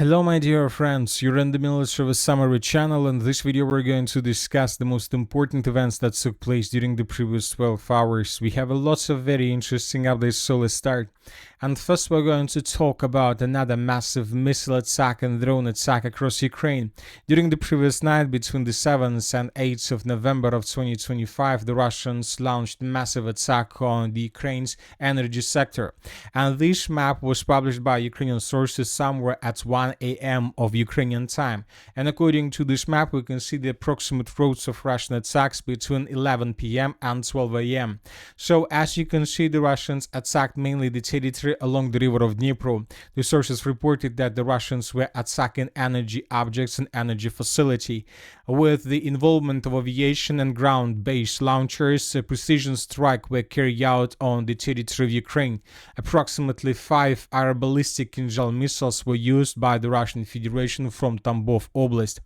Hello my dear friends, you're in the military summary channel. In this video we're going to discuss the most important events that took place during the previous 12 hours. We have lots of very interesting updates, so let's start. And first we're going to talk about another massive missile attack and drone attack across Ukraine. During the previous night between the 7th and 8th of November of 2025, the Russians launched massive attack on the Ukraine's energy sector. And this map was published by Ukrainian sources somewhere at 1 a.m. of Ukrainian time. And according to this map, we can see the approximate routes of Russian attacks between 11 p.m. and 12 a.m. So as you can see, the Russians attacked mainly the territory along the river of Dnipro. The sources reported that the Russians were attacking energy objects and energy facility. With the involvement of aviation and ground-based launchers, a precision strike were carried out on the territory of Ukraine. Approximately 5 air ballistic Kinzhal missiles were used by the Russian Federation from Tambov Oblast.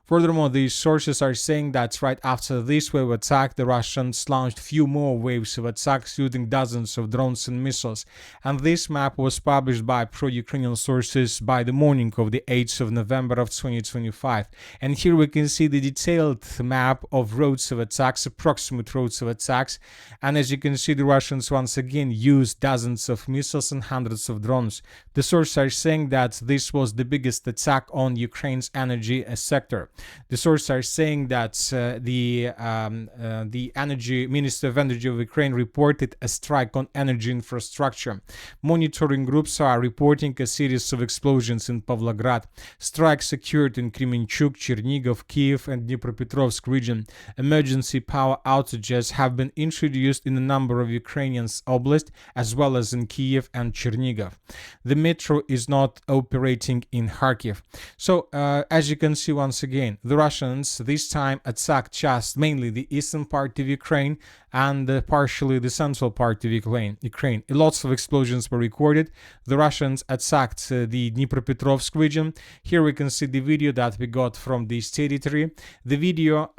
Furthermore, these sources are saying that right after this wave attack, the Russians launched few more waves of attacks using dozens of drones and missiles. And this map was published by pro-Ukrainian sources by the morning of the 8th of November of 2025. And here we can see the detailed map of routes of attacks, approximate routes of attacks. And as you can see, the Russians once again used dozens of missiles and hundreds of drones. The sources are saying that this was the biggest attack on Ukraine's energy sector. The sources are saying that the energy Minister of Energy of Ukraine reported a strike on energy infrastructure. Monitoring groups are reporting a series of explosions in Pavlograd. Strikes occurred in Kremenchuk, Chernigov, Kiev, and Dnipropetrovsk region. Emergency power outages have been introduced in a number of Ukrainian oblasts, as well as in Kiev and Chernigov. The metro is not operating in Kharkiv. So, as you can see once again, the Russians this time attacked just mainly the eastern part of Ukraine and partially the central part of Ukraine. Lots of explosions were recorded. The Russians attacked the Dnipropetrovsk region. Here we can see the video that we got from this territory. The video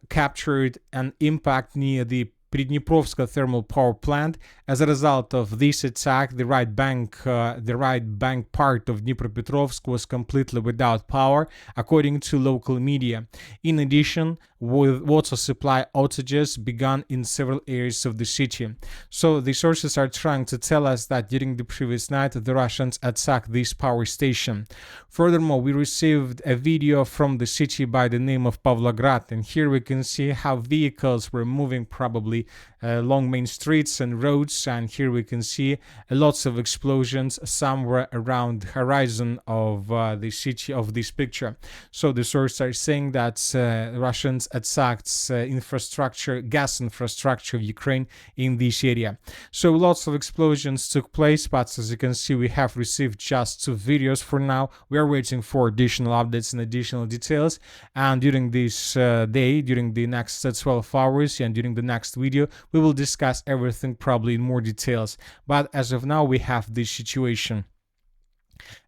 captured an impact near the Pridniprovsk thermal power plant. As a result of this attack, the right bank part of Dnipropetrovsk was completely without power, according to local media. In addition, water supply outages began in several areas of the city. So the sources are trying to tell us that during the previous night, the Russians attacked this power station. Furthermore, we received a video from the city by the name of Pavlograd, and here we can see how vehicles were moving probably along main streets and roads, and here we can see lots of explosions somewhere around the horizon of the city of this picture. So the sources are saying that Russians attacked gas infrastructure of Ukraine in this area. So lots of explosions took place, but as you can see, we have received just 2 videos for now. We are waiting for additional updates and additional details, and during this day, during the next 12 hours and during the next video, we will discuss everything probably in more details. But as of now, we have this situation.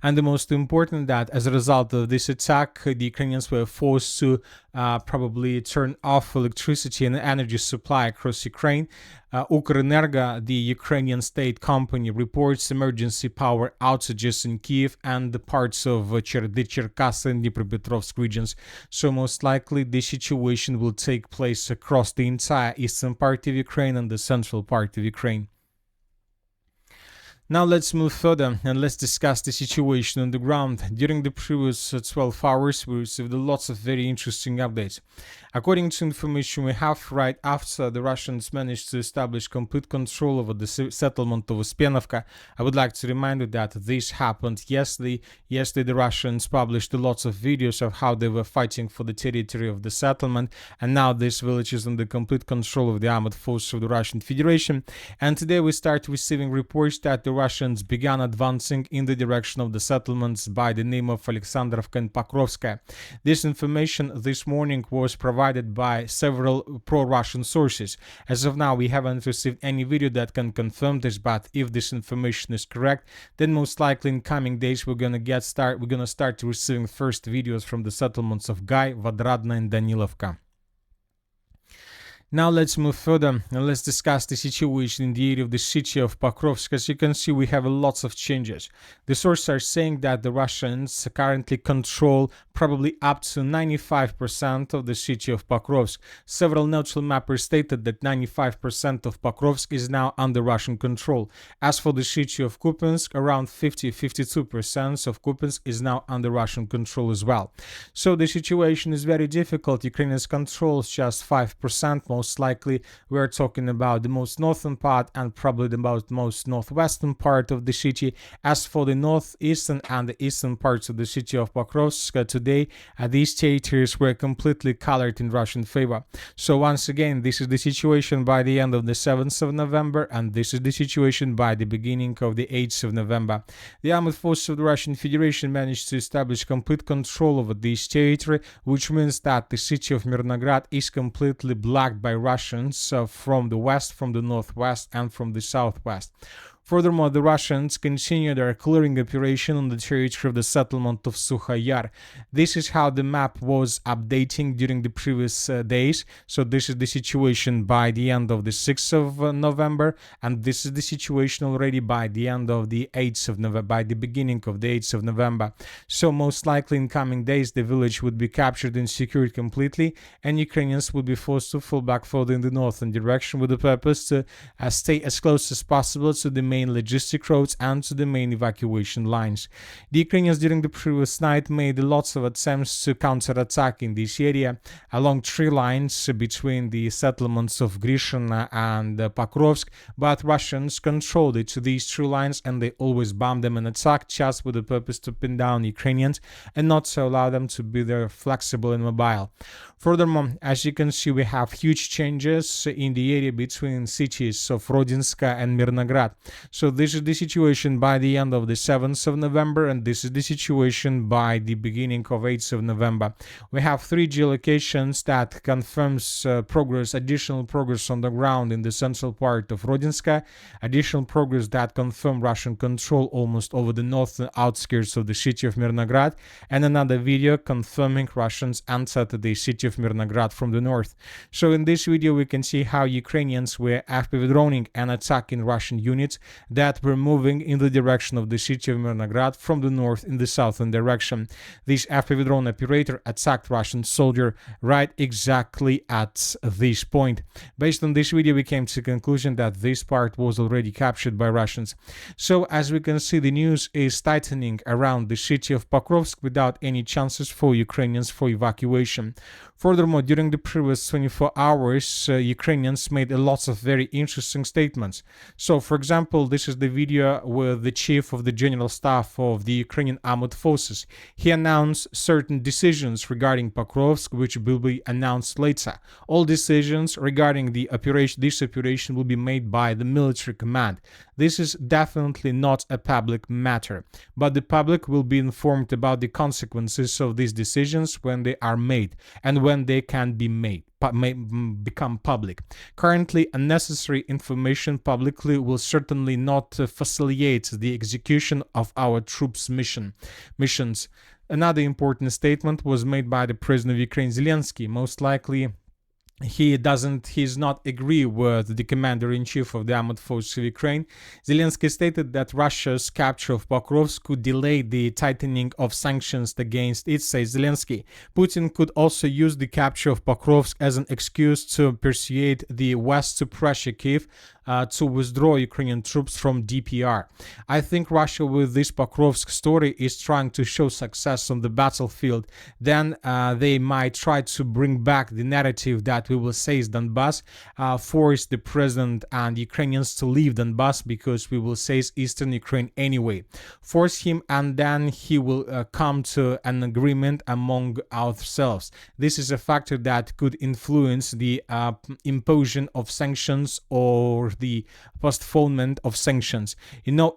And the most important that as a result of this attack, the Ukrainians were forced to probably turn off electricity and energy supply across Ukraine. Ukrenergo, the Ukrainian state company, reports emergency power outages in Kiev and the parts of the Cherkasy and Dnipropetrovsk regions. So most likely the situation will take place across the entire eastern part of Ukraine and the central part of Ukraine. Now let's move further and let's discuss the situation on the ground. During the previous 12 hours, we received lots of very interesting updates. According to information we have, right after the Russians managed to establish complete control over the settlement of Uspenovka, I would like to remind you that this happened yesterday. Yesterday the Russians published lots of videos of how they were fighting for the territory of the settlement, and now this village is under complete control of the armed forces of the Russian Federation. And today we start receiving reports that the Russians began advancing in the direction of the settlements by the name of Alexandrovka and Pokrovsk. This information this morning was provided by several pro-Russian sources. As of now, we haven't received any video that can confirm this, but if this information is correct, then most likely in coming days we're gonna start receiving first videos from the settlements of Gai, Vodradna, and Danilovka. Now let's move further and let's discuss the situation in the area of the city of Pokrovsk. As you can see, we have lots of changes. The sources are saying that the Russians currently control probably up to 95% of the city of Pokrovsk. Several neutral mappers stated that 95% of Pokrovsk is now under Russian control. As for the city of Kupiansk, around 50-52% of Kupiansk is now under Russian control as well. So the situation is very difficult. Ukrainians controls just 5%. Most likely we're talking about the most northern part and probably the most northwestern part of the city. As for the northeastern and the eastern parts of the city of Pokrovsk, today these territories were completely colored in Russian favor. So once again, this is the situation by the end of the 7th of November, and this is the situation by the beginning of the 8th of November. The armed forces of the Russian Federation managed to establish complete control over this territory, which means that the city of Mirnograd is completely blocked by Russians from the west, from the northwest, and from the southwest. Furthermore, the Russians continue their clearing operation on the territory of the settlement of Sukhayar. This is how the map was updating during the previous days. So this is the situation by the end of the 6th of November, and this is the situation already by the end of the 8th of November, by the beginning of the 8th of November. So most likely in coming days, the village would be captured and secured completely, and Ukrainians would be forced to fall back further in the northern direction with the purpose to stay as close as possible to the main logistic roads and to the main evacuation lines. The Ukrainians during the previous night made lots of attempts to counterattack in this area along three lines between the settlements of Grishina and Pokrovsk, but Russians controlled it to these three lines, and they always bombed them and attacked just with the purpose to pin down Ukrainians and not to allow them to be there flexible and mobile. Furthermore, as you can see, we have huge changes in the area between cities of Rodinska and Mirnograd. So this is the situation by the end of the 7th of November, and this is the situation by the beginning of 8th of November. We have three geolocations that confirms progress, additional progress on the ground in the central part of Rodinska, additional progress that confirm Russian control almost over the northern outskirts of the city of Mirnograd, and another video confirming Russians entered the city of Mirnograd from the north. So in this video we can see how Ukrainians were FPV droning and attacking Russian units that were moving in the direction of the city of Mirnograd from the north in the southern direction. This FPV drone operator attacked Russian soldier right exactly at this point. Based on this video, we came to the conclusion that this part was already captured by Russians. So as we can see, the news is tightening around the city of Pokrovsk without any chances for Ukrainians for evacuation. Furthermore, during the previous 24 hours, Ukrainians made lots of very interesting statements. So, for example, this is the video with the chief of the general staff of the Ukrainian armed forces. He announced certain decisions regarding Pokrovsk, which will be announced later. All decisions regarding the operation, this operation will be made by the military command. This is definitely not a public matter, but the public will be informed about the consequences of these decisions when they are made and when they can be made. Become public. Currently, unnecessary information publicly will certainly not facilitate the execution of our troops' missions. Another important statement was made by the President of Ukraine, Zelensky. Most likely, he's not agree with the commander-in-chief of the armed forces of Ukraine. Zelensky stated that Russia's capture of Pokrovsk could delay the tightening of sanctions against it, says Zelensky. Putin could also use the capture of Pokrovsk as an excuse to persuade the West to pressure Kiev to withdraw Ukrainian troops from DPR. I think Russia with this Pokrovsk story is trying to show success on the battlefield. Then they might try to bring back the narrative that we will seize Donbass, force the president and Ukrainians to leave Donbass because we will seize eastern Ukraine anyway. Force him, and then he will come to an agreement among ourselves. This is a factor that could influence the imposition of sanctions or the postponement of sanctions.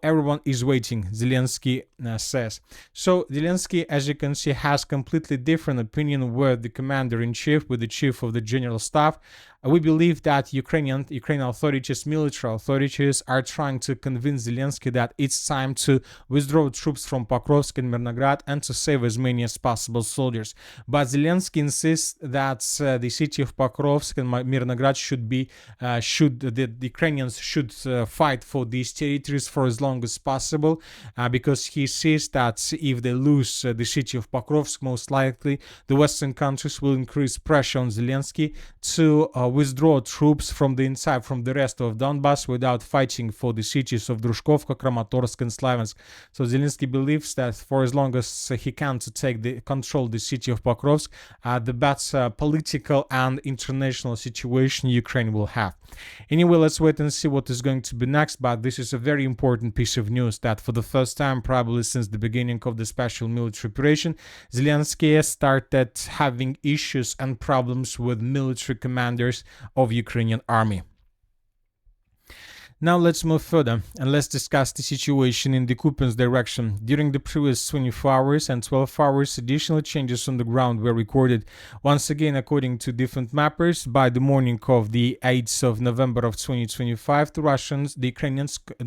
Everyone is waiting, Zelensky says. So Zelensky, as you can see, has completely different opinion with the commander-in-chief, with the chief of the general staff. We believe that Ukrainian authorities, military authorities, are trying to convince Zelensky that it's time to withdraw troops from Pokrovsk and Mirnograd and to save as many as possible soldiers. But Zelensky insists that the city of Pokrovsk and Mirnograd the Ukrainians should fight for these territories for as long as possible, because he sees that if they lose the city of Pokrovsk, most likely the Western countries will increase pressure on Zelensky to withdraw troops from the inside, from the rest of Donbass, without fighting for the cities of Drushkovka, Kramatorsk, and Slaviansk. So Zelensky believes that for as long as he can to control the city of Pokrovsk, the better political and international situation Ukraine will have. Anyway, let's wait and see what is going to be next, but this is a very important piece of news that for the first time, probably since the beginning of the special military operation, Zelensky started having issues and problems with military commanders of Ukrainian army. Now let's move further and let's discuss the situation in the Kupiansk direction. During the previous 24 hours and 12 hours, additional changes on the ground were recorded. Once again, according to different mappers, by the morning of the 8th of November of 2025, the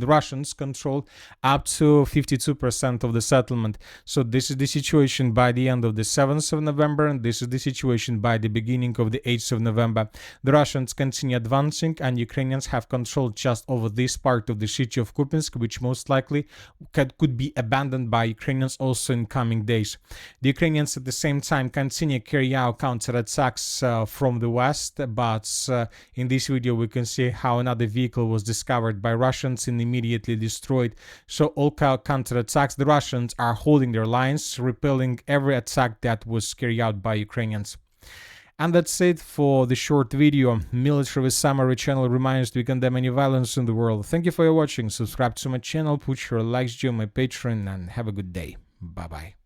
Russians controlled up to 52% of the settlement. So this is the situation by the end of the 7th of November, and this is the situation by the beginning of the 8th of November. The Russians continue advancing, and Ukrainians have controlled just over this part of the city of Kupiansk, which most likely could be abandoned by Ukrainians also in coming days. The Ukrainians at the same time continue to carry out counterattacks from the west, but in this video we can see how another vehicle was discovered by Russians and immediately destroyed. So all counterattacks, the Russians are holding their lines, repelling every attack that was carried out by Ukrainians. And that's it for the short video. Military Summary channel reminds we condemn any violence in the world. Thank you for your watching. Subscribe to my channel, put your likes, join my Patreon, and have a good day. Bye bye.